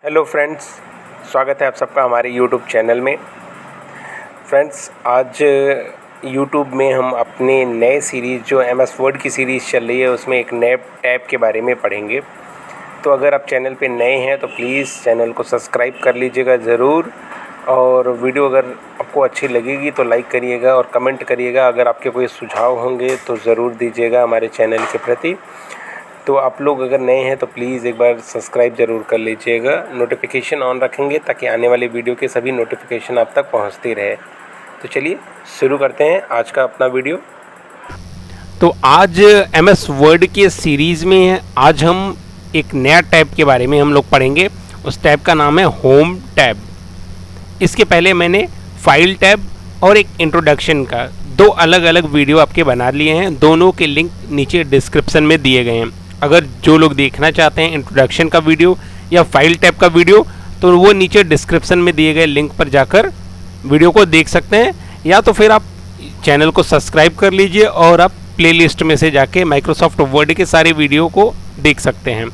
Hello friends, स्वागत है आप सबका हमारे यूट्यूब चैनल में। फ्रेंड्स, आज यूट्यूब में हम अपने नए सीरीज़ जो MS वर्ड की सीरीज़ चल रही है उसमें एक नए टैब के बारे में पढ़ेंगे। तो अगर आप चैनल पे नए हैं तो प्लीज़ चैनल को सब्सक्राइब कर लीजिएगा ज़रूर, और वीडियो अगर आपको अच्छी लगेगी तो लाइक करिएगा और कमेंट करिएगा। अगर आपके कोई सुझाव होंगे तो ज़रूर दीजिएगा हमारे चैनल के प्रति। तो आप लोग अगर नए हैं तो प्लीज़ एक बार सब्सक्राइब ज़रूर कर लीजिएगा, नोटिफिकेशन ऑन रखेंगे ताकि आने वाले वीडियो के सभी नोटिफिकेशन आप तक पहुंचती रहे। तो चलिए शुरू करते हैं आज का अपना वीडियो। तो आज MS वर्ड के सीरीज़ में आज हम एक नया टैब के बारे में हम लोग पढ़ेंगे। उस टैब का नाम है होम टैब। इसके पहले मैंने फाइल टैब और एक इंट्रोडक्शन का दो अलग अलग वीडियो आपके बना लिए हैं। दोनों के लिंक नीचे डिस्क्रिप्शन में दिए गए हैं। अगर जो लोग देखना चाहते हैं इंट्रोडक्शन का वीडियो या फाइल टैब का वीडियो तो वो नीचे डिस्क्रिप्शन में दिए गए लिंक पर जाकर वीडियो को देख सकते हैं, या तो फिर आप चैनल को सब्सक्राइब कर लीजिए और आप प्लेलिस्ट में से जाके माइक्रोसॉफ्ट वर्ड के सारे वीडियो को देख सकते हैं।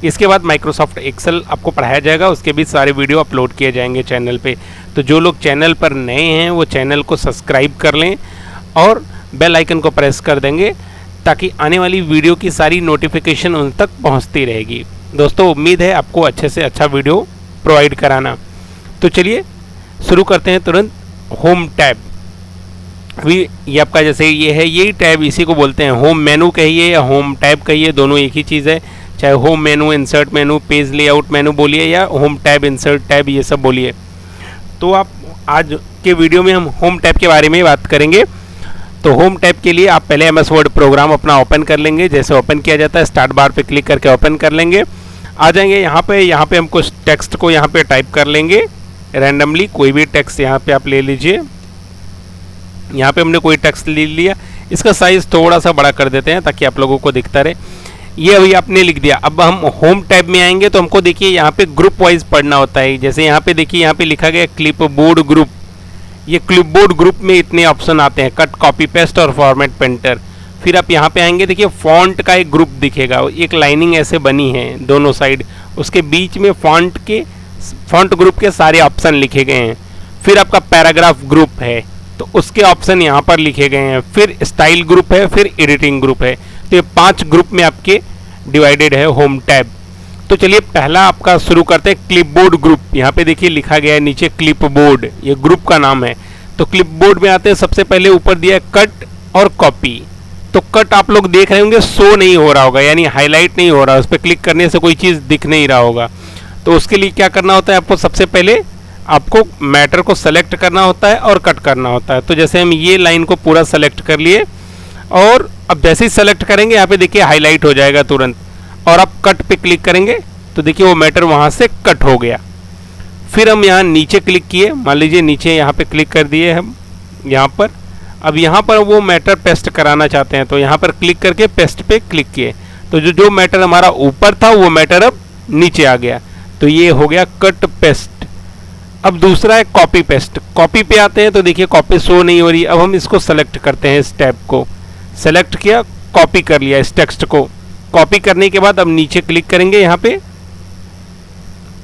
इसके बाद माइक्रोसॉफ्ट एक्सेल आपको पढ़ाया जाएगा, उसके भी सारे वीडियो अपलोड किए जाएंगे चैनल पे। तो जो लोग चैनल पर नए हैं वो चैनल को सब्सक्राइब कर लें और बेल आइकन को प्रेस कर देंगे ताकि आने वाली वीडियो की सारी नोटिफिकेशन उन तक पहुंचती रहेगी। दोस्तों, उम्मीद है आपको अच्छे से अच्छा वीडियो प्रोवाइड कराना। तो चलिए शुरू करते हैं तुरंत। होम टैब अभी ये आपका जैसे ये है, यही टैब इसी को बोलते हैं। होम मेनू कहिए या होम टैब कहिए, दोनों एक ही चीज़ है। चाहे होम मेनू, इंसर्ट मेनू, पेज लेआउट मेनू बोलिए या होम टैब, इंसर्ट टैब, ये सब बोलिए। तो आप आज के वीडियो में हम होम टैब के बारे में बात करेंगे। तो होम टैब के लिए आप पहले MS वर्ड प्रोग्राम अपना ओपन कर लेंगे। जैसे ओपन किया जाता है स्टार्ट बार पे क्लिक करके ओपन कर लेंगे। आ जाएंगे यहाँ पे हम कुछ टेक्स्ट को यहाँ पे टाइप कर लेंगे रैंडमली। कोई भी टेक्स्ट यहाँ पे आप ले लीजिए। यहाँ पे हमने कोई टेक्स्ट ले लिया, इसका साइज़ थोड़ा सा बड़ा कर देते हैं ताकि आप लोगों को दिखता रहे। ये अभी आपने लिख दिया। अब हम होम टैब में आएंगे तो हमको देखिए यहाँ पे ग्रुप वाइज पढ़ना होता है। जैसे यहाँ पे देखिए, यहाँ पे लिखा गया क्लिपबोर्ड ग्रुप। ये क्लिपबोर्ड ग्रुप में इतने ऑप्शन आते हैं, कट, कॉपी, पेस्ट और फॉर्मेट पेंटर। फिर आप यहाँ पे आएंगे, देखिए फॉन्ट का एक ग्रुप दिखेगा। एक लाइनिंग ऐसे बनी है दोनों साइड, उसके बीच में फॉन्ट ग्रुप के सारे ऑप्शन लिखे गए हैं। फिर आपका पैराग्राफ ग्रुप है तो उसके ऑप्शन यहाँ पर लिखे गए हैं। फिर स्टाइल ग्रुप है, फिर एडिटिंग ग्रुप है। तो ये 5 ग्रुप में आपके डिवाइडेड है होम टैब। तो चलिए पहला आपका शुरू करते हैं क्लिपबोर्ड ग्रुप। यहाँ पे देखिए लिखा गया है नीचे क्लिपबोर्ड, ये ग्रुप का नाम है। तो क्लिपबोर्ड में आते हैं, सबसे पहले ऊपर दिया है कट और कॉपी। तो कट आप लोग देख रहे होंगे शो नहीं हो रहा होगा, यानी हाईलाइट नहीं हो रहा, उस पर क्लिक करने से कोई चीज़ दिख नहीं रहा होगा। तो उसके लिए क्या करना होता है आपको, सबसे पहले आपको मैटर को सेलेक्ट करना होता है और कट करना होता है। तो जैसे हम ये लाइन को पूरा सेलेक्ट कर लिए और अब जैसे ही सेलेक्ट करेंगे यहाँ पे देखिए हाईलाइट हो जाएगा तुरंत, और आप कट पे क्लिक करेंगे तो देखिए वो मैटर वहाँ से कट हो गया। फिर हम यहाँ नीचे क्लिक किए, मान लीजिए नीचे यहाँ पे क्लिक कर दिए हम यहाँ पर। अब यहाँ पर वो मैटर पेस्ट कराना चाहते हैं तो यहाँ पर क्लिक करके पेस्ट पे क्लिक किए तो जो मैटर हमारा ऊपर था वो मैटर अब नीचे आ गया। तो ये हो गया कट पेस्ट। अब दूसरा है कॉपी पेस्ट। कॉपी पे आते हैं तो देखिए कॉपी शो नहीं हो रही। अब हम इसको सेलेक्ट करते हैं, इस टैब को सेलेक्ट किया, कॉपी कर लिया इस टेक्स्ट को। कॉपी करने के बाद अब नीचे क्लिक करेंगे यहाँ पे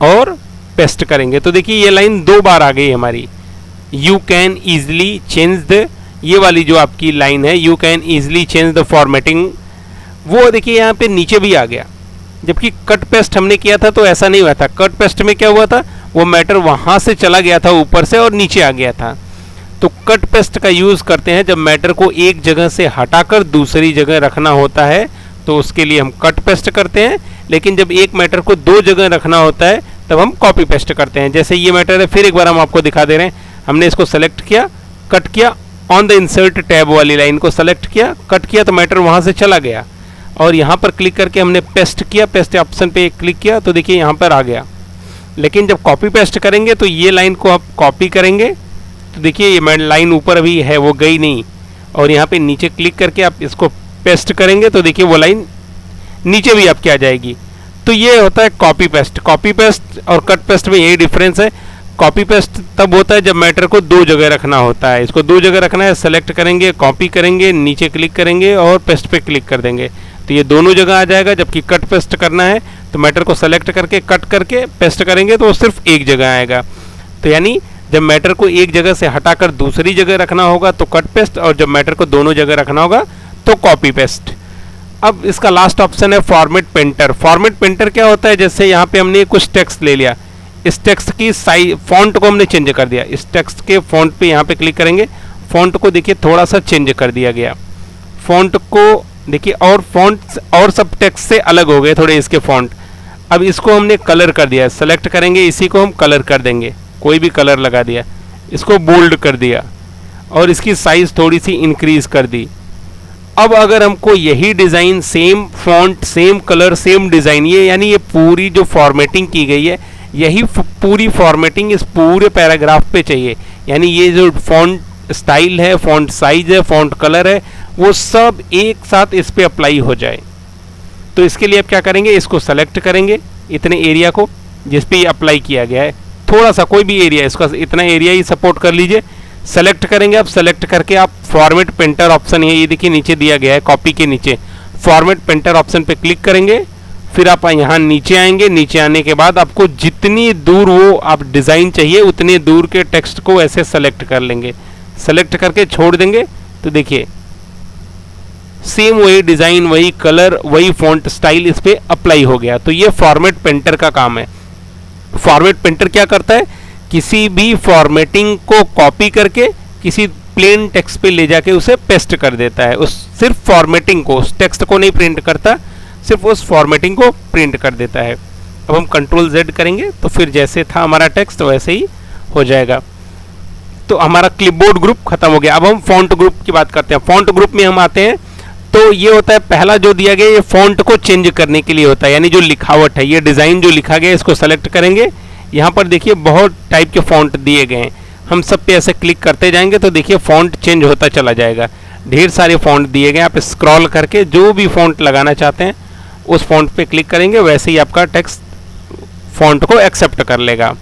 और पेस्ट करेंगे तो देखिए ये लाइन 2 बार आ गई हमारी। You can easily change the, ये वाली जो आपकी लाइन है, you can easily change the formatting, वो देखिए यहाँ पे नीचे भी आ गया। जबकि कट पेस्ट हमने किया था तो ऐसा नहीं हुआ था। कट पेस्ट में क्या हुआ था, वो मैटर वहाँ से चला गया था ऊपर से और नीचे आ गया था। तो कट पेस्ट का यूज़ करते हैं जब मैटर को एक जगह से हटाकर दूसरी जगह रखना होता है, तो उसके लिए हम कट पेस्ट करते हैं। लेकिन जब एक मैटर को 2 जगह रखना होता है तब हम कॉपी पेस्ट करते हैं। जैसे ये मैटर है, फिर एक बार हम आपको दिखा दे रहे हैं। हमने इसको सेलेक्ट किया, कट किया, ऑन द इंसर्ट टैब वाली लाइन को सेलेक्ट किया, कट किया तो मैटर वहाँ से चला गया और यहाँ पर क्लिक करके हमने पेस्ट किया, पेस्ट ऑप्शन पे क्लिक किया तो देखिए यहाँ पर आ गया। लेकिन जब कॉपी पेस्ट करेंगे तो ये लाइन को आप कॉपी करेंगे तो देखिए ये लाइन ऊपर अभी है, वो गई नहीं, और यहाँ पे नीचे क्लिक करके आप इसको पेस्ट करेंगे तो देखिए वो लाइन नीचे भी आपकी आ जाएगी। तो ये होता है कॉपी पेस्ट। कॉपी पेस्ट और कट पेस्ट में यही डिफरेंस है। कॉपी पेस्ट तब होता है जब मैटर को 2 जगह रखना होता है। इसको 2 जगह रखना है, सेलेक्ट करेंगे, कॉपी करेंगे, नीचे क्लिक करेंगे और पेस्ट पे क्लिक कर देंगे तो ये दोनों जगह आ जाएगा। जबकि कट पेस्ट करना है तो मैटर को सेलेक्ट करके कट करके पेस्ट करेंगे तो वो सिर्फ एक जगह आएगा। तो यानी जब मैटर को एक जगह से हटाकर दूसरी जगह रखना होगा तो कट पेस्ट, और जब मैटर को दोनों जगह रखना होगा तो कॉपी पेस्ट। अब इसका लास्ट ऑप्शन है फॉर्मेट पेंटर। फॉर्मेट पेंटर क्या होता है, जैसे यहाँ पे हमने कुछ टेक्स्ट ले लिया, इस टेक्स्ट की साइज फॉन्ट को हमने चेंज कर दिया। इस टेक्स्ट के फॉन्ट पे यहाँ पे क्लिक करेंगे, फॉन्ट को देखिए थोड़ा सा चेंज कर दिया गया, फॉन्ट को देखिए, और फॉन्ट और सब टेक्स्ट से अलग हो गए थोड़े इसके फॉन्ट। अब इसको हमने कलर कर दिया, सेलेक्ट करेंगे, इसी को हम कलर कर देंगे, कोई भी कलर लगा दिया, इसको बोल्ड कर दिया और इसकी साइज थोड़ी सी इंक्रीज कर दी। अब अगर हमको यही design, same font, same colour, same design, ये यानी ये पूरी जो फॉर्मेटिंग की गई है, यही पूरी फॉर्मेटिंग इस पूरे पैराग्राफ पे चाहिए। यानी ये जो फॉन्ट स्टाइल है, फॉन्ट साइज है, फॉन्ट कलर है, वो सब एक साथ इस पे अप्लाई हो जाए। तो इसके लिए आप क्या करेंगे, इसको सेलेक्ट करेंगे, इतने एरिया को जिस पे ये अप्लाई किया गया है, थोड़ा सा कोई भी एरिया, इसका इतना एरिया ही सपोर्ट कर लीजिए, सेलेक्ट करेंगे। अब सेलेक्ट करके आप फॉर्मेट पेंटर ऑप्शन है, ये देखिए नीचे दिया गया है कॉपी के नीचे, फॉर्मेट पेंटर ऑप्शन पे क्लिक करेंगे। फिर आप यहाँ नीचे आएंगे, नीचे आने के बाद आपको जितनी दूर वो आप डिज़ाइन चाहिए उतने दूर के टेक्स्ट को ऐसे सेलेक्ट कर लेंगे, सेलेक्ट करके छोड़ देंगे। तो देखिए सेम वही डिज़ाइन, वही कलर, वही फॉन्ट स्टाइल इस पे अप्लाई हो गया। तो ये फॉर्मेट पेंटर का काम है। फॉर्मेट पेंटर क्या करता है, किसी भी फॉर्मेटिंग को कॉपी करके किसी प्लेन टेक्स्ट पे ले जाके उसे पेस्ट कर देता है। उस सिर्फ फॉर्मेटिंग को, उस टेक्स्ट को नहीं प्रिंट करता, सिर्फ उस फॉर्मेटिंग को प्रिंट कर देता है। अब हम कंट्रोल Z करेंगे तो फिर जैसे था हमारा टेक्स्ट वैसे ही हो जाएगा। तो हमारा क्लिपबोर्ड ग्रुप खत्म हो गया। अब हम फॉन्ट ग्रुप की बात करते हैं। फॉन्ट ग्रुप में हम आते हैं तो ये होता है, पहला जो दिया गया ये फॉन्ट को चेंज करने के लिए होता है, यानी जो लिखावट है, ये डिज़ाइन जो लिखा गया है इसको सेलेक्ट करेंगे। यहाँ पर देखिए बहुत टाइप के फॉन्ट दिए गए हैं, हम सब पे ऐसे क्लिक करते जाएंगे तो देखिए फॉन्ट चेंज होता चला जाएगा। ढेर सारे फॉन्ट दिए गए, आप स्क्रॉल करके जो भी फॉन्ट लगाना चाहते हैं उस फॉन्ट पे क्लिक करेंगे, वैसे ही आपका टेक्स्ट फॉन्ट को एक्सेप्ट कर लेगा।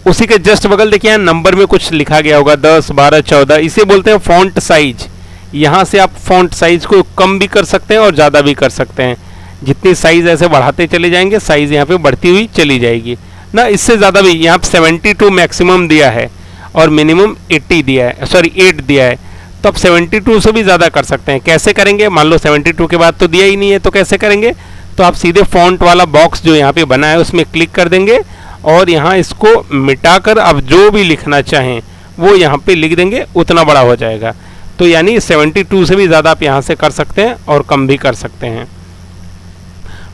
उसी के जस्ट बगल देखिए यहाँ नंबर में कुछ लिखा गया होगा 10, 12, 14, इसे बोलते हैं फॉन्ट साइज। यहाँ से आप फॉन्ट साइज को कम भी कर सकते हैं और ज़्यादा भी कर सकते हैं। जितनी साइज ऐसे बढ़ाते चले जाएंगे साइज यहाँ पे बढ़ती हुई चली जाएगी ना। इससे ज़्यादा भी, यहाँ 72 मैक्सिमम दिया है और मिनिमम 80 दिया है, सॉरी 8 दिया है, तो आप 72 से भी ज़्यादा कर सकते हैं। कैसे करेंगे, मान लो 72 के बाद तो दिया ही नहीं है तो कैसे करेंगे, तो आप सीधे फॉन्ट वाला बॉक्स जो यहाँ पे बना है उसमें क्लिक कर देंगे और यहाँ इसको मिटाकर आप जो भी लिखना चाहें वो यहाँ पे लिख देंगे, उतना बड़ा हो जाएगा। तो यानी 72 से भी ज़्यादा आप यहाँ से कर सकते हैं और कम भी कर सकते हैं।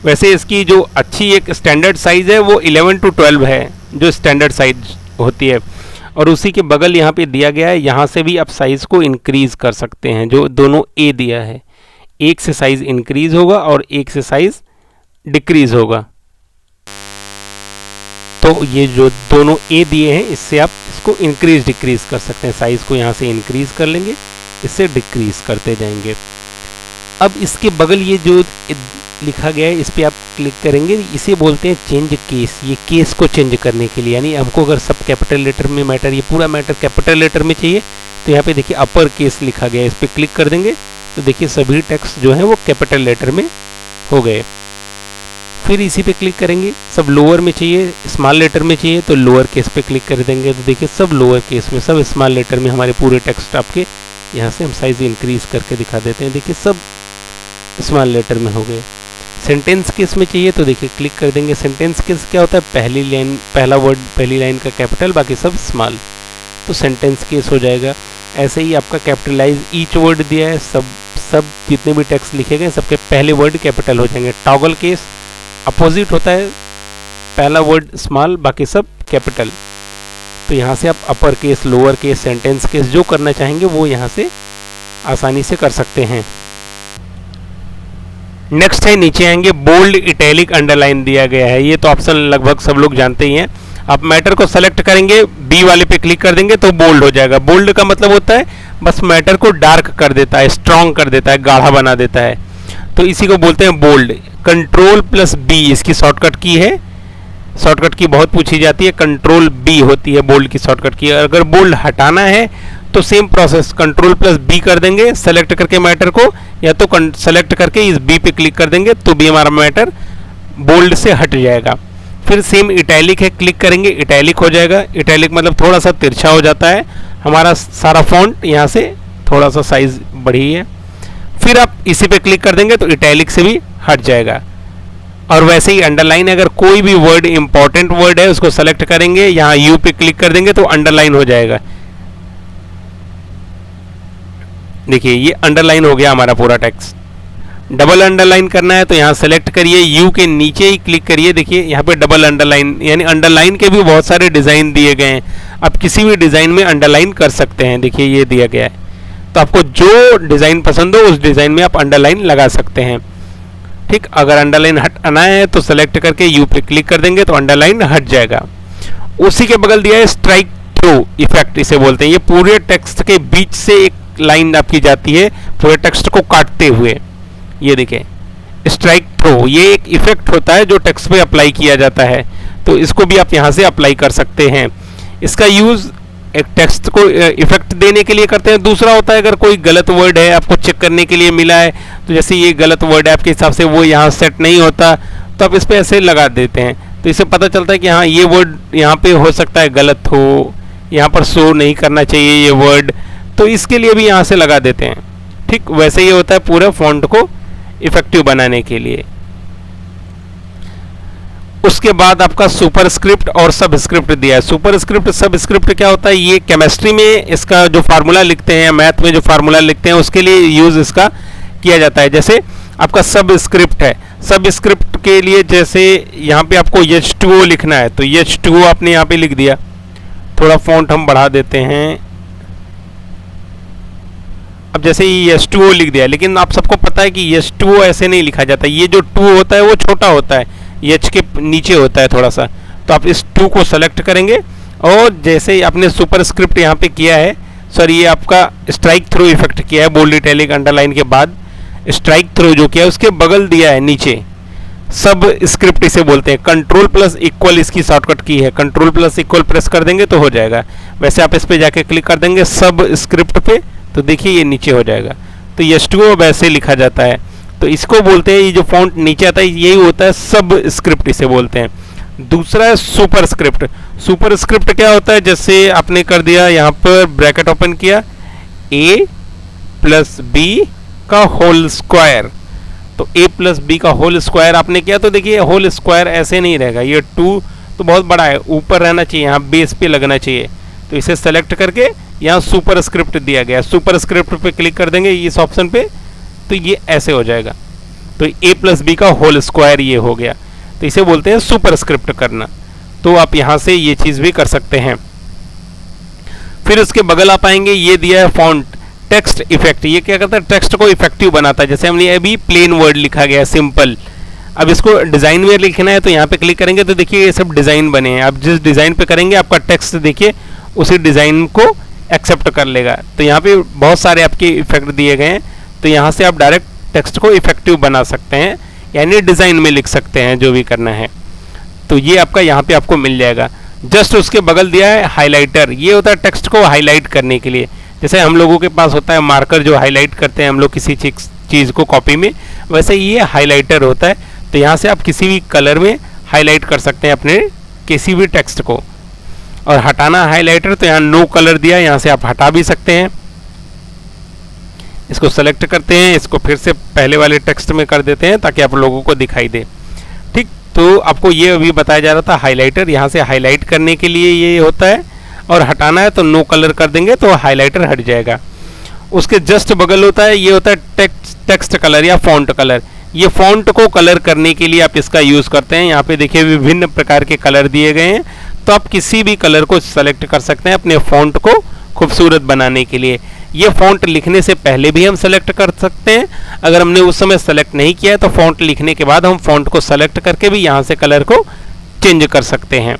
वैसे इसकी जो अच्छी एक स्टैंडर्ड साइज़ है वो 11 to 12 है, जो स्टैंडर्ड साइज होती है। और उसी के बगल यहाँ पे दिया गया है, यहाँ से भी आप साइज़ को इंक्रीज़ कर सकते हैं। जो दोनों ए दिया है, एक से साइज़ इंक्रीज़ होगा और एक से साइज़ डिक्रीज़ होगा। तो ये जो दोनों ए दिए हैं इससे आप इसको इंक्रीज़ डिक्रीज़ कर सकते हैं। साइज़ को यहाँ से इंक्रीज़ कर लेंगे, इससे डिक्रीज़ करते जाएंगे। अब इसके बगल ये जो लिखा गया है इस पर आप क्लिक करेंगे, इसे बोलते हैं चेंज केस। ये केस को चेंज करने के लिए, यानी हमको अगर सब कैपिटल लेटर में मैटर, ये पूरा मैटर कैपिटल लेटर में चाहिए तो यहाँ पे देखिए अपर केस लिखा गया है, इस पर क्लिक कर देंगे तो देखिए सभी टेक्स्ट जो है वो कैपिटल लेटर में हो गए। फिर इसी पे क्लिक करेंगे, सब लोअर में चाहिए, स्मॉल लेटर में चाहिए तो लोअर केस पे क्लिक कर देंगे तो देखिए सब लोअर केस में, सब स्मॉल लेटर में हमारे पूरे टेक्स्ट आपके, यहाँ से हम साइज़ इंक्रीज़ करके दिखा देते हैं, देखिए सब स्मॉल लेटर में हो गए। सेंटेंस केस में चाहिए तो देखिए क्लिक कर देंगे। सेंटेंस केस क्या होता है, पहली लाइन, पहला वर्ड पहली लाइन का कैपिटल, बाकी सब स्मॉल, तो सेंटेंस केस हो जाएगा। ऐसे ही आपका कैपिटलाइज ईच वर्ड दिया है, सब जितने भी टेक्स्ट लिखे गए सबके पहले वर्ड कैपिटल हो जाएंगे। टॉगल केस अपोजिट होता है, पहला वर्ड स्मॉल बाकी सब कैपिटल। तो यहाँ से आप upper case, lower case, sentence case जो करना चाहेंगे वो यहाँ से आसानी से कर सकते हैं। नेक्स्ट है, नीचे आएंगे, बोल्ड, इटैलिक, अंडरलाइन दिया गया है। ये तो ऑप्शन लगभग सब लोग जानते ही हैं। आप मैटर को सेलेक्ट करेंगे, बी वाले पे क्लिक कर देंगे तो बोल्ड हो जाएगा। बोल्ड का मतलब होता है बस मैटर को डार्क कर देता है, स्ट्रॉन्ग कर देता है, गाढ़ा बना देता है, तो इसी को बोलते हैं बोल्ड। Ctrl+B इसकी शॉर्टकट की है, शॉर्टकट की बहुत पूछी जाती है, Ctrl+B होती है बोल्ड की शॉर्टकट की। अगर बोल्ड हटाना है तो सेम प्रोसेस Ctrl+B कर देंगे सेलेक्ट करके मैटर को, या तो सेलेक्ट करके इस बी पे क्लिक कर देंगे तो भी हमारा मैटर बोल्ड से हट जाएगा। फिर सेम इटैलिक है, क्लिक करेंगे इटैलिक हो जाएगा। इटैलिक मतलब थोड़ा सा तिरछा हो जाता है हमारा सारा फॉन्ट, यहाँ से थोड़ा सा साइज बढ़ी है। फिर आप इसी पे क्लिक कर देंगे तो इटैलिक से भी हट जाएगा। और वैसे ही अंडरलाइन, अगर कोई भी वर्ड इंपॉर्टेंट वर्ड है उसको सेलेक्ट करेंगे, यहाँ यू पे क्लिक कर देंगे तो अंडरलाइन हो जाएगा। देखिए ये अंडरलाइन हो गया हमारा पूरा टेक्स्ट। डबल अंडरलाइन करना है तो यहाँ सेलेक्ट करिए, यू के नीचे ही क्लिक करिए, देखिए यहाँ पे डबल अंडरलाइन, यानी अंडरलाइन के भी बहुत सारे डिज़ाइन दिए गए हैं। आप किसी भी डिज़ाइन में अंडरलाइन कर सकते हैं। देखिए ये दिया गया है, तो आपको जो डिज़ाइन पसंद हो उस डिज़ाइन में आप अंडरलाइन लगा सकते हैं। ठीक, अगर अंडरलाइन हटाना है तो सेलेक्ट करके यू पे क्लिक कर देंगे तो अंडरलाइन हट जाएगा। उसी के बगल दिया है स्ट्राइक थ्रू इफेक्ट, इसे बोलते हैं। ये पूरे टेक्स्ट के बीच से एक लाइन आपकी जाती है पूरे टेक्स्ट को काटते हुए। ये देखिए स्ट्राइक थ्रू, ये एक इफेक्ट होता है जो टेक्स्ट पे अप्लाई किया जाता है, तो इसको भी आप यहाँ से अप्लाई कर सकते हैं। इसका यूज़ एक टेक्स्ट को इफेक्ट देने के लिए करते हैं। दूसरा होता है अगर कोई गलत वर्ड है आपको चेक करने के लिए मिला है, तो जैसे ये गलत वर्ड है आपके हिसाब से वो यहाँ सेट नहीं होता, तो आप इस पर ऐसे लगा देते हैं, तो इससे पता चलता है कि हाँ ये वर्ड यहाँ पे हो सकता है गलत हो, यहाँ पर शो नहीं करना चाहिए ये वर्ड, तो इसके लिए भी यहाँ से लगा देते हैं। ठीक, वैसे ये होता है पूरे फॉन्ट को इफेक्टिव बनाने के लिए। उसके बाद आपका सुपरस्क्रिप्ट और सबस्क्रिप्ट दिया है। सुपरस्क्रिप्ट सबस्क्रिप्ट क्या होता है, ये केमिस्ट्री में इसका जो फार्मूला लिखते हैं, मैथ में जो फार्मूला लिखते हैं उसके लिए यूज इसका किया जाता है। जैसे आपका सबस्क्रिप्ट है, सबस्क्रिप्ट के लिए जैसे यहाँ पे आपको H2O लिखना है तो H2O आपने यहाँ पे लिख दिया। थोड़ा फॉन्ट हम बढ़ा देते हैं। अब जैसे ये H2O लिख दिया, लेकिन आप सबको पता है कि H2O ऐसे नहीं लिखा जाता, ये जो 2 होता है वो छोटा होता है, H के नीचे होता है थोड़ा सा, तो आप इस 2 को सेलेक्ट करेंगे और जैसे आपने सुपरस्क्रिप्ट यहाँ पे किया है, सॉरी ये आपका स्ट्राइक थ्रू इफेक्ट किया है बोल्ड इटैलिक अंडरलाइन के बाद, स्ट्राइक थ्रू जो किया है उसके बगल दिया है नीचे सब स्क्रिप्ट इसे बोलते हैं। Ctrl+= इसकी शॉर्टकट की है, Ctrl+= प्रेस कर देंगे तो हो जाएगा। वैसे आप इस पे जाके क्लिक कर देंगे सब स्क्रिप्ट पे तो देखिए ये नीचे हो जाएगा। तो H2O वैसे लिखा जाता है, तो इसको बोलते हैं, ये जो फॉन्ट नीचे आता है यही होता है सब स्क्रिप्ट इसे बोलते हैं। दूसरा है सुपरस्क्रिप्ट। सुपरस्क्रिप्ट क्या होता है, जैसे आपने कर दिया यहाँ पर ब्रैकेट ओपन किया a+b का होल स्क्वायर, तो a+b का होल स्क्वायर आपने किया तो देखिए होल स्क्वायर ऐसे नहीं रहेगा, ये 2 तो बहुत बड़ा है, ऊपर रहना चाहिए, यहाँ बेस पे लगना चाहिए, तो इसे सेलेक्ट करके यहाँ सुपरस्क्रिप्ट दिया गया। सुपरस्क्रिप्ट पे क्लिक कर देंगे इस ऑप्शन पे तो ये ऐसे हो जाएगा, तो a+b का होल स्क्वायर ये हो गया, तो इसे बोलते हैं सुपरस्क्रिप्ट करना। तो आप यहाँ से ये चीज़ भी कर सकते हैं। फिर उसके बगल आप आएंगे, ये दिया है फॉन्ट टेक्स्ट इफेक्ट। ये क्या करता है, टेक्स्ट को इफेक्टिव बनाता है। जैसे हमने अभी प्लेन वर्ड लिखा गया सिंपल, अब इसको डिज़ाइन में लिखना है तो यहाँ पे क्लिक करेंगे तो देखिए ये सब डिज़ाइन बने हैं। आप जिस डिज़ाइन पे करेंगे आपका टेक्स्ट देखिए उसी डिज़ाइन को एक्सेप्ट कर लेगा। तो यहाँ पे बहुत सारे आपके इफेक्ट दिए गए हैं, तो यहाँ से आप डायरेक्ट टेक्स्ट को इफेक्टिव बना सकते हैं, यानी डिज़ाइन में लिख सकते हैं जो भी करना है। तो ये आपका यहाँ पे आपको मिल जाएगा। जस्ट उसके बगल दिया है हाइलाइटर, ये होता है टेक्स्ट को हाईलाइट करने के लिए। जैसे हम लोगों के पास होता है मार्कर जो हाईलाइट करते हैं हम लोग किसी चीज़ को कॉपी में, वैसे ये हाइलाइटर होता है। तो यहाँ से आप किसी भी कलर में हाईलाइट कर सकते हैं अपने किसी भी टेक्स्ट को। और हटाना हाइलाइटर, तो यहाँ नो कलर दिया, यहाँ से आप हटा भी सकते हैं। इसको सेलेक्ट करते हैं, इसको फिर से पहले वाले टेक्स्ट में कर देते हैं ताकि आप लोगों को दिखाई दे। ठीक, तो आपको ये अभी बताया जा रहा था हाइलाइटर, यहाँ से हाईलाइट करने के लिए ये होता है, और हटाना है तो नो कलर कर देंगे तो हाइलाइटर हट जाएगा। उसके जस्ट बगल होता है, ये होता है टेक्स्ट कलर या फॉन्ट कलर। ये फॉन्ट को कलर करने के लिए आप इसका यूज़ करते हैं। यहाँ पे देखिए विभिन्न प्रकार के कलर दिए गए हैं, तो आप किसी भी कलर को सेलेक्ट कर सकते हैं अपने फॉन्ट को खूबसूरत बनाने के लिए। ये फॉन्ट लिखने से पहले भी हम सेलेक्ट कर सकते हैं, अगर हमने उस समय सेलेक्ट नहीं किया है तो फॉन्ट लिखने के बाद हम फॉन्ट को सेलेक्ट करके भी यहाँ से कलर को चेंज कर सकते हैं।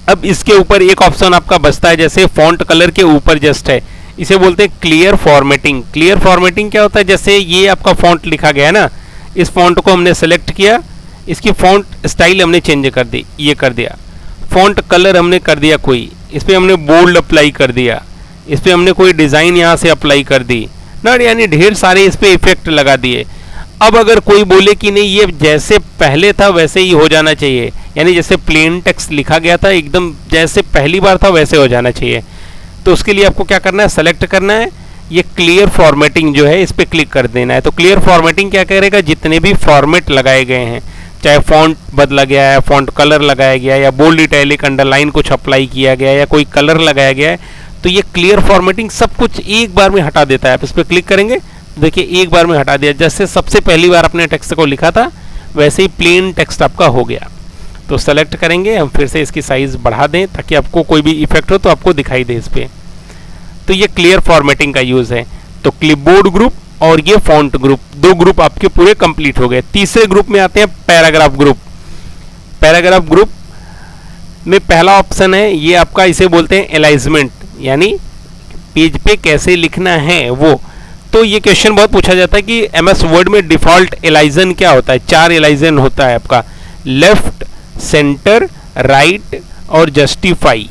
अब इसके ऊपर एक ऑप्शन आपका बचता है, जैसे फॉन्ट कलर के ऊपर जस्ट है, इसे बोलते हैं क्लियर फॉर्मेटिंग। क्लियर फॉर्मेटिंग क्या होता है, जैसे ये आपका फॉन्ट लिखा गया है ना, इस फॉन्ट को हमने सेलेक्ट किया, इसकी फॉन्ट स्टाइल हमने चेंज कर दी, ये कर दिया। फॉन्ट कलर हमने कर दिया कोई, इस पर हमने बोल्ड अप्लाई कर दिया, इस पर हमने कोई डिज़ाइन यहाँ से अप्लाई कर दी ना, यानी ढेर सारे इस पर इफेक्ट लगा दिए। अब अगर कोई बोले कि नहीं ये जैसे पहले था वैसे ही हो जाना चाहिए, यानी जैसे प्लेन टेक्स्ट लिखा गया था एकदम जैसे पहली बार था वैसे हो जाना चाहिए, तो उसके लिए आपको क्या करना है, सेलेक्ट करना है ये क्लियर फॉर्मेटिंग जो है इस पर क्लिक कर देना है। तो क्लियर फॉर्मेटिंग क्या करेगा, जितने भी फॉर्मेट लगाए गए हैं, चाहे फॉन्ट बदला गया है, फॉन्ट कलर लगाया गया है, या बोल्ड इटैलिक अंडरलाइन कुछ अप्लाई किया गया है, या कोई कलर लगाया गया है, तो ये क्लियर फॉर्मेटिंग सब कुछ एक बार में हटा देता है। आप इस पर क्लिक करेंगे, देखिए एक बार में हटा दिया। जैसे सबसे पहली बार अपने टेक्स्ट को लिखा था वैसे ही प्लेन टेक्स्ट आपका हो गया। तो सेलेक्ट करेंगे हम, फिर से इसकी साइज़ बढ़ा दें ताकि आपको कोई भी इफेक्ट हो तो आपको दिखाई दे इस पर। तो ये क्लियर फॉर्मेटिंग का यूज़ है। तो क्लिपबोर्ड ग्रुप और ये फॉन्ट ग्रुप, दो ग्रुप आपके पूरे कंप्लीट हो गए। तीसरे ग्रुप में आते हैं पैराग्राफ ग्रुप। पैराग्राफ ग्रुप में पहला ऑप्शन है ये आपका, इसे बोलते हैं एलाइजमेंट, यानी पेज पे कैसे लिखना है वो। तो ये क्वेश्चन बहुत पूछा जाता है कि एमएस वर्ड में डिफ़ॉल्ट एलाइजन क्या होता है। 4 एलाइजन होता है आपका, लेफ्ट, सेंटर, राइट और जस्टिफाई।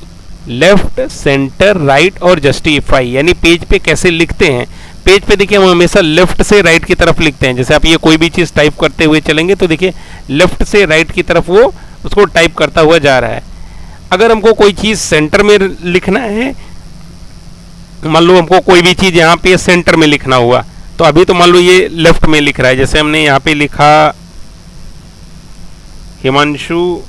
लेफ्ट, सेंटर, राइट और जस्टिफाई, यानी पेज पे कैसे लिखते हैं। पेज पे देखिए हम हमेशा लेफ्ट से राइट की तरफ लिखते हैं। जैसे आप ये कोई भी चीज़ टाइप करते हुए चलेंगे तो देखिए लेफ्ट से राइट की तरफ वो उसको टाइप करता हुआ जा रहा है। अगर हमको कोई चीज़ सेंटर में लिखना है, मान लो हमको कोई भी चीज़ यहाँ पे सेंटर में लिखना हुआ, तो अभी तो मान लो ये लेफ्ट में लिख रहा है। जैसे हमने यहाँ पे लिखा हिमांशु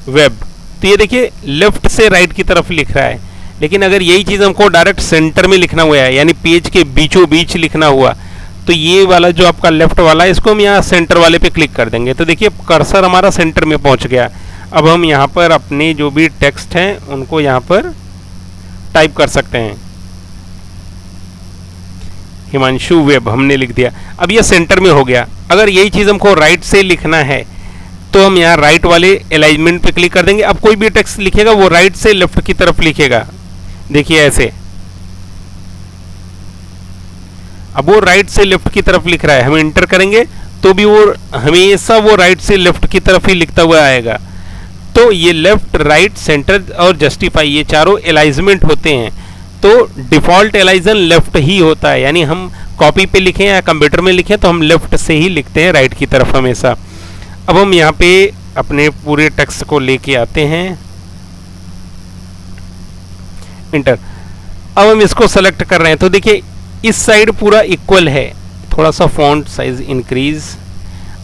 वेब, तो ये देखिए लेफ्ट से राइट की तरफ लिख रहा है। लेकिन अगर यही चीज़ हमको डायरेक्ट सेंटर में लिखना हुआ है, यानी पेज के बीचों बीच लिखना हुआ, तो ये वाला जो आपका लेफ्ट वाला है इसको हम यहाँ सेंटर वाले पे क्लिक कर देंगे। तो देखिए कर्सर हमारा सेंटर में पहुँच गया। अब हम यहाँ पर अपने जो भी टेक्स्ट हैं उनको यहाँ पर टाइप कर सकते हैं। हिमांशु वेब हमने लिख दिया, अब ये सेंटर में हो गया। अगर यही चीज़ हमको राइट से लिखना है तो हम यहाँ राइट वाले अलाइनमेंट पे क्लिक कर देंगे। अब कोई भी टेक्स्ट लिखेगा वो राइट से लेफ्ट की तरफ लिखेगा, देखिए ऐसे। अब वो राइट से लेफ्ट की तरफ लिख रहा है, हम इंटर करेंगे तो भी वो हमेशा वो राइट से लेफ्ट की तरफ ही लिखता हुआ आएगा। तो ये लेफ्ट, राइट, सेंटर और जस्टिफाई ये चारों एलाइजमेंट होते हैं। तो डिफ़ॉल्ट एलाइजन लेफ्ट ही होता है, यानी हम कॉपी पे लिखें या कंप्यूटर में लिखें तो हम लेफ्ट से ही लिखते हैं, राइट की तरफ हमेशा। अब हम यहाँ पे अपने पूरे टेक्स्ट को लेके आते हैं, इंटर। अब हम इसको सेलेक्ट कर रहे हैं तो देखिए इस साइड पूरा इक्वल है, थोड़ा सा फॉन्ट साइज इंक्रीज।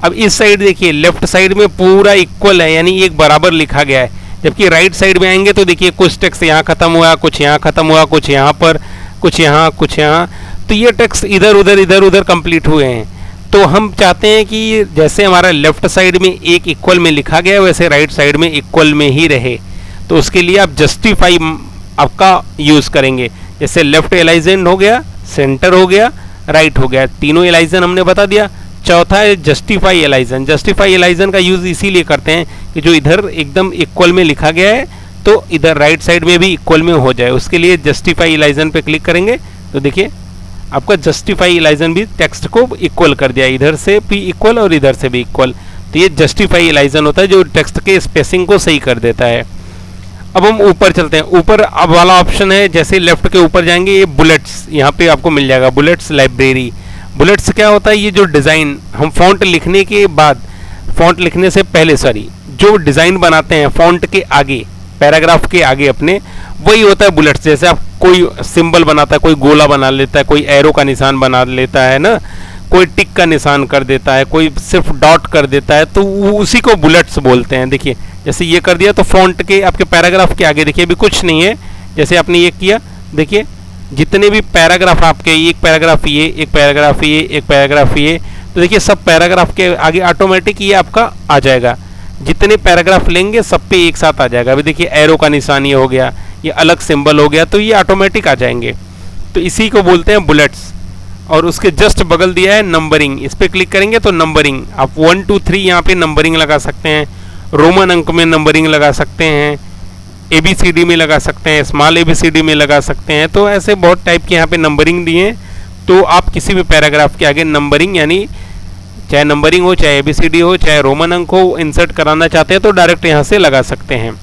अब इस साइड देखिए लेफ्ट साइड में पूरा इक्वल है, यानी एक बराबर लिखा गया है। जबकि राइट साइड में आएंगे तो देखिए कुछ टेक्स्ट यहाँ खत्म हुआ, कुछ यहाँ खत्म हुआ, कुछ यहाँ पर, कुछ यहाँ, कुछ यहाँ, तो ये टेक्स्ट इधर उधर कंप्लीट हुए हैं। तो हम चाहते हैं कि जैसे हमारा लेफ्ट साइड में एक इक्वल में लिखा गया है वैसे राइट साइड में इक्वल में ही रहे। तो उसके लिए आप जस्टिफाई आपका यूज़ करेंगे। जैसे लेफ्ट एलाइजन हो गया, सेंटर हो गया, राइट हो गया, तीनों एलाइजन हमने बता दिया। चौथा है जस्टिफाई एलाइजन। जस्टिफाई एलाइजन का यूज़ इसीलिए करते हैं कि जो इधर एकदम इक्वल में लिखा गया है तो इधर राइट साइड में भी इक्वल में हो जाए, उसके लिए जस्टिफाई एलाइजन पे क्लिक करेंगे तो देखिए आपका जस्टिफाई एलाइजन भी टेक्स्ट को इक्वल कर दिया, इधर से भी इक्वल और इधर से भी इक्वल। तो ये जस्टिफाई एलाइजन होता है जो टेक्स्ट के स्पेसिंग को सही कर देता है। अब हम ऊपर चलते हैं। ऊपर अब वाला ऑप्शन है, जैसे लेफ्ट के ऊपर जाएंगे ये बुलेट्स यहाँ पे आपको मिल जाएगा, बुलेट्स लाइब्रेरी। बुलेट्स क्या होता है, ये जो डिज़ाइन हम फॉन्ट लिखने के बाद, फॉन्ट लिखने से पहले सॉरी, जो डिज़ाइन बनाते हैं फॉन्ट के आगे, पैराग्राफ के आगे अपने, वही होता है बुलेट्स। जैसे आप कोई सिंबल बनाता है, कोई गोला बना लेता है, कोई एरो का निशान बना लेता है ना, कोई टिक का निशान कर देता है, कोई सिर्फ डॉट कर देता है, तो उसी को बुलेट्स बोलते हैं। देखिए जैसे ये कर दिया तो फॉन्ट के आपके पैराग्राफ के आगे देखिए अभी कुछ नहीं है। जैसे आपने ये किया, देखिए जितने भी पैराग्राफ आपके, एक पैराग्राफ ये, एक पैराग्राफ ये, एक पैराग्राफ ये, तो देखिए सब पैराग्राफ के आगे ऑटोमेटिक ये आपका आ जाएगा। जितने पैराग्राफ लेंगे सब पे एक साथ आ जाएगा। अभी देखिए एरो का निशान ये हो गया, ये अलग सिंबल हो गया, तो ये ऑटोमेटिक आ जाएंगे। तो इसी को बोलते हैं बुलेट्स। और उसके जस्ट बगल दिया है नंबरिंग, इस पर क्लिक करेंगे तो नंबरिंग, आप 1 2 3 यहाँ पे नंबरिंग लगा सकते हैं, रोमन अंक में नंबरिंग लगा सकते हैं, ABCD में लगा सकते हैं, स्मॉल ABCD में लगा सकते हैं। तो ऐसे बहुत टाइप के यहाँ पे नंबरिंग दिए हैं। तो आप किसी भी पैराग्राफ के आगे नंबरिंग, यानी चाहे नंबरिंग हो, चाहे ABCD हो, चाहे रोमन अंक हो, इंसर्ट कराना चाहते हैं तो डायरेक्ट यहाँ से लगा सकते हैं।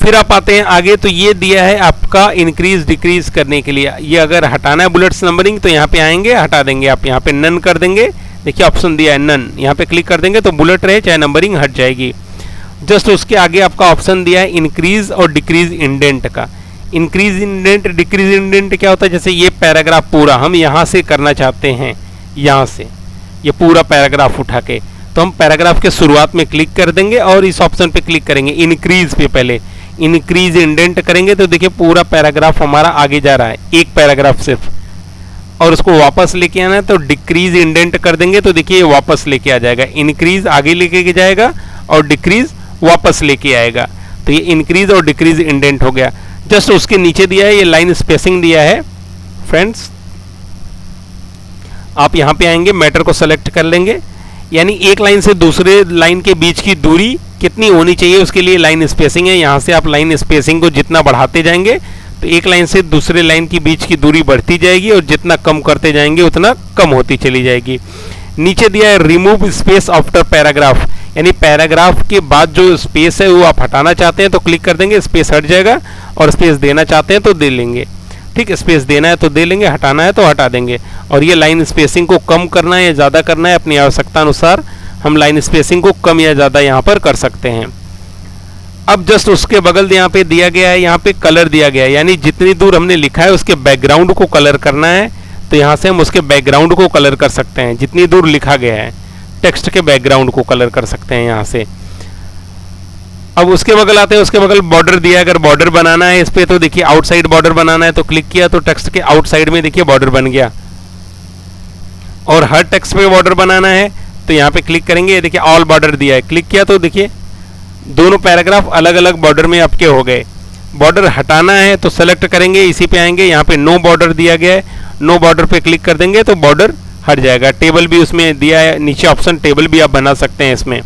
फिर आप आते हैं आगे, तो ये दिया है आपका इंक्रीज डिक्रीज करने के लिए। ये अगर हटाना है बुलेट्स नंबरिंग तो यहाँ पे आएंगे, हटा देंगे आप, यहाँ पे नन कर देंगे। देखिए ऑप्शन दिया है नन, यहाँ पे क्लिक कर देंगे तो बुलेट रहे चाहे नंबरिंग हट जाएगी। जस्ट उसके आगे आपका ऑप्शन दिया है इंक्रीज और डिक्रीज इंडेंट का। इंक्रीज इंडेंट डिक्रीज इंडेंट क्या होता है, जैसे ये पैराग्राफ पूरा हम यहाँ से करना चाहते हैं, यहाँ से ये पूरा पैराग्राफ उठा के, तो हम पैराग्राफ के शुरुआत में क्लिक कर देंगे और इस ऑप्शन पे क्लिक करेंगे इंक्रीज पे। पहले इंक्रीज इंडेंट करेंगे तो देखिए पूरा पैराग्राफ हमारा आगे जा रहा है, एक पैराग्राफ सिर्फ, और उसको वापस लेके आना है तो डिक्रीज इंडेंट कर देंगे तो देखिए वापस लेके आ जाएगा। इंक्रीज आगे लेके जाएगा और डिक्रीज वापस लेके आएगा, तो ये इंक्रीज और डिक्रीज इंडेंट हो गया। जस्ट उसके नीचे दिया है ये लाइन स्पेसिंग दिया है फ्रेंड्स, आप यहाँ पे आएंगे, मैटर को सेलेक्ट कर लेंगे, यानी एक लाइन से दूसरे लाइन के बीच की दूरी कितनी होनी चाहिए उसके लिए लाइन स्पेसिंग है। यहाँ से आप लाइन स्पेसिंग को जितना बढ़ाते जाएंगे तो एक लाइन से दूसरे लाइन के बीच की दूरी बढ़ती जाएगी और जितना कम करते जाएंगे उतना कम होती चली जाएगी। नीचे दिया है रिमूव स्पेस आफ्टर पैराग्राफ, यानी पैराग्राफ के बाद जो स्पेस है वो आप हटाना चाहते हैं तो क्लिक कर देंगे, स्पेस हट जाएगा, और स्पेस देना चाहते हैं तो दे लेंगे। ठीक, स्पेस देना है तो दे लेंगे, हटाना है तो हटा देंगे। और ये लाइन स्पेसिंग को कम करना है या ज़्यादा करना है अपनी आवश्यकता अनुसार हम लाइन स्पेसिंग को कम या ज़्यादा यहाँ पर कर सकते हैं। अब जस्ट उसके बगल यहाँ पे दिया गया है, यहाँ पे कलर दिया गया है, यानी जितनी दूर हमने लिखा है उसके बैकग्राउंड को कलर करना है तो यहाँ से हम उसके बैकग्राउंड को कलर कर सकते हैं। जितनी दूर लिखा गया है टेक्स्ट के बैकग्राउंड को कलर कर सकते हैं यहाँ से। अब उसके बगल आते हैं, उसके बगल बॉर्डर दिया है, अगर बॉर्डर बनाना है इस पे तो देखिए आउटसाइड बॉर्डर बनाना है तो क्लिक किया तो टेक्स्ट के आउटसाइड में देखिए बॉर्डर बन गया। और हर टेक्स्ट पे बॉर्डर बनाना है तो यहाँ पे क्लिक करेंगे, देखिए ऑल बॉर्डर दिया है, क्लिक किया तो देखिए दोनों पैराग्राफ अलग अलग बॉर्डर में आपके हो गए। बॉर्डर हटाना है तो सेलेक्ट करेंगे, इसी पे आएंगे, यहाँ पे नो बॉर्डर दिया गया है, नो बॉर्डर पे क्लिक कर देंगे तो बॉर्डर हट जाएगा। टेबल भी उसमें दिया है, नीचे ऑप्शन टेबल भी आप बना सकते हैं इसमें।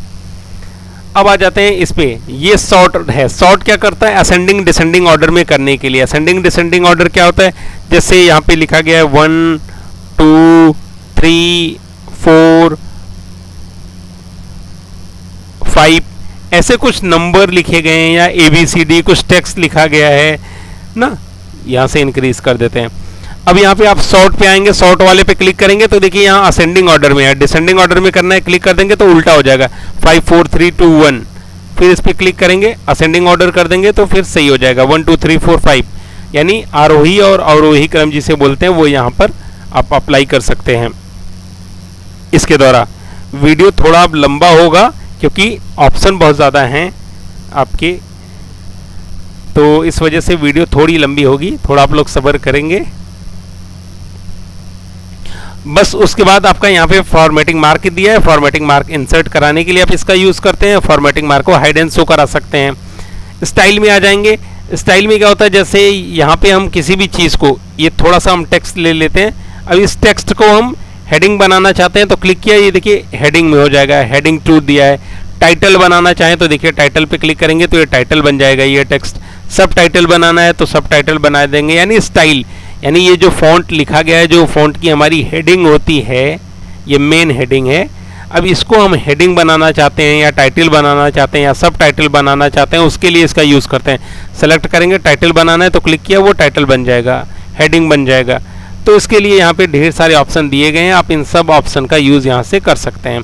अब आ जाते हैं इस पे, ये सॉर्ट है। सॉर्ट क्या करता है, असेंडिंग डिसेंडिंग ऑर्डर में करने के लिए। असेंडिंग डिसेंडिंग ऑर्डर क्या होता है, जैसे यहाँ पे लिखा गया है 1 2 3 4 5, ऐसे कुछ नंबर लिखे गए हैं या ABCD कुछ टेक्स्ट लिखा गया है ना, यहाँ से इंक्रीज कर देते हैं। अब यहाँ पे आप सॉर्ट पे आएंगे, सॉर्ट वाले पे क्लिक करेंगे तो देखिए यहाँ असेंडिंग ऑर्डर में है, डिसेंडिंग ऑर्डर में करना है, क्लिक कर देंगे तो उल्टा हो जाएगा 5 4 3 2 1। फिर इस पे क्लिक करेंगे, असेंडिंग ऑर्डर कर देंगे तो फिर सही हो जाएगा 1 2 3 4 5, यानी आरोही और अवरोही क्रम जिसे बोलते हैं वो यहाँ पर आप अप्लाई कर सकते हैं। इसके द्वारा वीडियो थोड़ा लंबा होगा क्योंकि ऑप्शन बहुत ज़्यादा हैं आपके, तो इस वजह से वीडियो थोड़ी लंबी होगी, थोड़ा आप लोग सब्र करेंगे। बस उसके बाद आपका यहाँ पे फॉर्मेटिंग मार्क दिया है, फॉर्मेटिंग मार्क इंसर्ट कराने के लिए आप इसका यूज़ करते हैं। फॉर्मेटिंग मार्क को हाइड एंड शो करा सकते हैं। स्टाइल में आ जाएंगे, स्टाइल में क्या होता है, जैसे यहाँ पे हम किसी भी चीज़ को, ये थोड़ा सा हम टेक्स्ट ले लेते हैं, अब इस टेक्स्ट को हम हेडिंग बनाना चाहते हैं तो क्लिक किया, ये देखिए हेडिंग में हो जाएगा, हेडिंग 2 दिया है। टाइटल बनाना चाहें तो देखिए टाइटल पे क्लिक करेंगे तो ये टाइटल बन जाएगा ये टेक्स्ट। सब टाइटल बनाना है तो सब टाइटल बना देंगे, यानी स्टाइल, यानी ये जो फॉन्ट लिखा गया है, जो फॉन्ट की हमारी हेडिंग होती है, ये मेन हेडिंग है। अब इसको हम हेडिंग बनाना चाहते हैं या टाइटल बनाना चाहते हैं या सब टाइटल बनाना चाहते हैं, उसके लिए इसका यूज़ करते हैं। सेलेक्ट करेंगे, टाइटल बनाना है तो क्लिक किया, वो टाइटल बन जाएगा, हेडिंग बन जाएगा। तो इसके लिए यहाँ पे ढेर सारे ऑप्शन दिए गए हैं, आप इन सब ऑप्शन का यूज़ यहाँ से कर सकते हैं।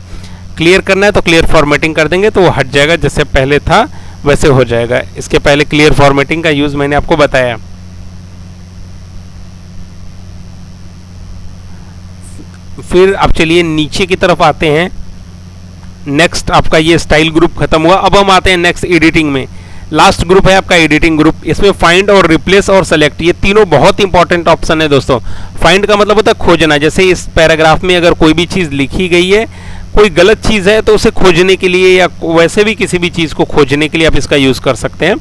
क्लियर करना है तो क्लियर फॉर्मेटिंग कर देंगे तो वो हट जाएगा, जैसे पहले था वैसे हो जाएगा। इसके पहले क्लियर फॉर्मेटिंग का यूज़ मैंने आपको बताया। फिर अब चलिए नीचे की तरफ आते हैं। नेक्स्ट आपका ये स्टाइल ग्रुप खत्म हुआ, अब हम आते हैं नेक्स्ट एडिटिंग में। लास्ट ग्रुप है आपका एडिटिंग ग्रुप। इसमें फाइंड और रिप्लेस और सेलेक्ट, ये तीनों बहुत इंपॉर्टेंट ऑप्शन है दोस्तों। फाइंड का मतलब होता है खोजना, जैसे इस पैराग्राफ में अगर कोई भी चीज़ लिखी गई है, कोई गलत चीज़ है तो उसे खोजने के लिए या वैसे भी किसी भी चीज़ को खोजने के लिए आप इसका यूज़ कर सकते हैं।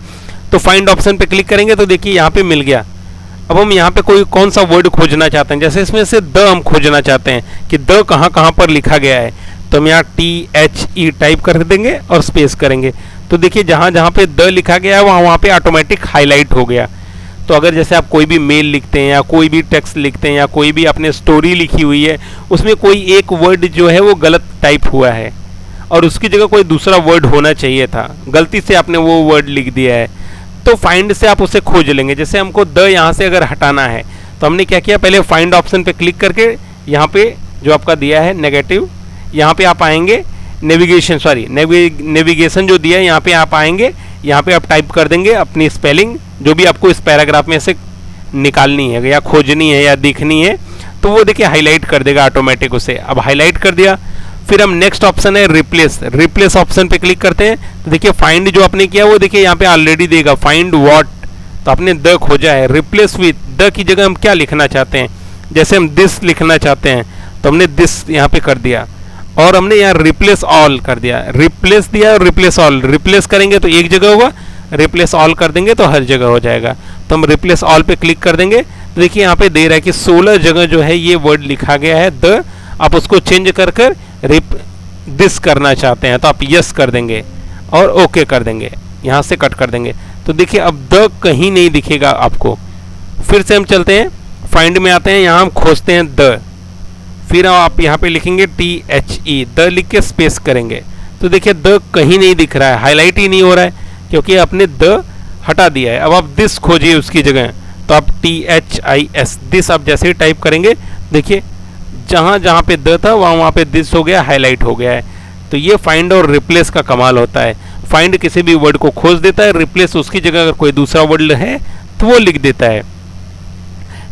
तो फाइंड ऑप्शन पे क्लिक करेंगे तो देखिए यहाँ पे मिल गया। अब हम यहाँ पे कोई कौन सा वर्ड खोजना चाहते हैं, जैसे इसमें से द हम खोजना चाहते हैं कि द कहाँ कहाँ पर लिखा गया है, तो हम यहाँ THE टाइप कर देंगे और स्पेस करेंगे तो देखिए जहाँ जहाँ पे द लिखा गया है वहाँ पे ऑटोमेटिक हाईलाइट हो गया। तो अगर जैसे आप कोई भी मेल लिखते हैं या कोई भी टेक्स्ट लिखते हैं या कोई भी अपने स्टोरी लिखी हुई है, उसमें कोई एक वर्ड जो है वो गलत टाइप हुआ है और उसकी जगह कोई दूसरा वर्ड होना चाहिए था, गलती से आपने वो वर्ड लिख दिया है, तो फाइंड से आप उसे खोज लेंगे। जैसे हमको द यहाँ से अगर हटाना है तो हमने क्या किया, पहले फाइंड ऑप्शन पे क्लिक करके यहाँ पे जो आपका दिया है नेगेटिव, यहाँ पे आप आएंगे नेविगेशन जो दिया है यहाँ पे आप आएंगे, यहाँ पे आप टाइप कर देंगे अपनी स्पेलिंग जो भी आपको इस पैराग्राफ में से निकालनी है या खोजनी है या दिखनी है, तो वो देखिए हाईलाइट कर देगा ऑटोमेटिक उसे। अब हाईलाइट कर दिया, फिर हम नेक्स्ट ऑप्शन है रिप्लेस ऑप्शन पे क्लिक करते हैं तो देखिए फाइंड जो आपने किया वो देखिए यहाँ पे ऑलरेडी देगा फाइंड व्हाट, तो आपने द खोजा है। रिप्लेस विथ द की जगह हम क्या लिखना चाहते हैं, जैसे हम दिस लिखना चाहते हैं तो हमने दिस यहाँ पे कर दिया, और हमने यहाँ रिप्लेस ऑल कर दिया, रिप्लेस दिया और रिप्लेस ऑल। रिप्लेस करेंगे तो एक जगह होगा, रिप्लेस ऑल कर देंगे तो हर जगह हो जाएगा। तो हम रिप्लेस ऑल पे क्लिक कर देंगे तो देखिए यहाँ पे दे रहा है कि 16 जगह जो है ये वर्ड लिखा गया है द। आप उसको चेंज कर कर दिस करना चाहते हैं तो आप यस कर देंगे और ओके कर देंगे, यहाँ से कट कर देंगे। तो देखिए अब द कहीं नहीं दिखेगा आपको। फिर से हम चलते हैं, फाइंड में आते हैं, यहाँ हम खोजते हैं द, फिर आप यहाँ पे लिखेंगे THE, द लिख के स्पेस करेंगे तो देखिए द कहीं नहीं दिख रहा है, हाईलाइट ही नहीं हो रहा है क्योंकि आपने द हटा दिया है। अब आप दिस खोजिए उसकी जगह, तो आप THIS दिस आप जैसे ही टाइप करेंगे देखिए जहाँ जहाँ पे द था वहाँ पे दिस हो गया, हाईलाइट हो गया है। तो ये फाइंड और रिप्लेस का कमाल होता है। फाइंड किसी भी वर्ड को खोज देता है, रिप्लेस उसकी जगह अगर कोई दूसरा वर्ड है तो वो लिख देता है।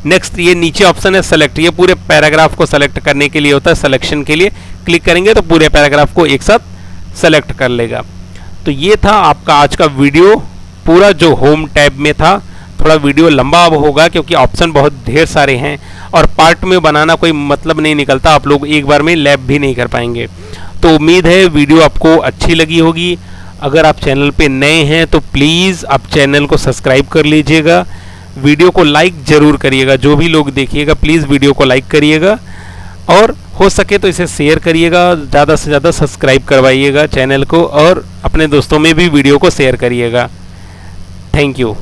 नेक्स्ट ये नीचे ऑप्शन है सेलेक्ट, ये पूरे पैराग्राफ को सेलेक्ट करने के लिए होता है, सिलेक्शन के लिए क्लिक करेंगे तो पूरे पैराग्राफ को एक साथ सेलेक्ट कर लेगा। तो ये था आपका आज का वीडियो पूरा जो होम टैब में था। थोड़ा वीडियो लंबा अब होगा क्योंकि ऑप्शन बहुत ढेर सारे हैं और पार्ट में बनाना कोई मतलब नहीं निकलता, आप लोग एक बार में लैब भी नहीं कर पाएंगे। तो उम्मीद है वीडियो आपको अच्छी लगी होगी। अगर आप चैनल पे नए हैं तो प्लीज़ आप चैनल को सब्सक्राइब कर लीजिएगा, वीडियो को लाइक ज़रूर करिएगा, जो भी लोग देखिएगा प्लीज़ वीडियो को लाइक करिएगा और हो सके तो इसे शेयर करिएगा, ज़्यादा से ज़्यादा सब्सक्राइब करवाइएगा चैनल को और अपने दोस्तों में भी वीडियो को शेयर करिएगा। Thank you.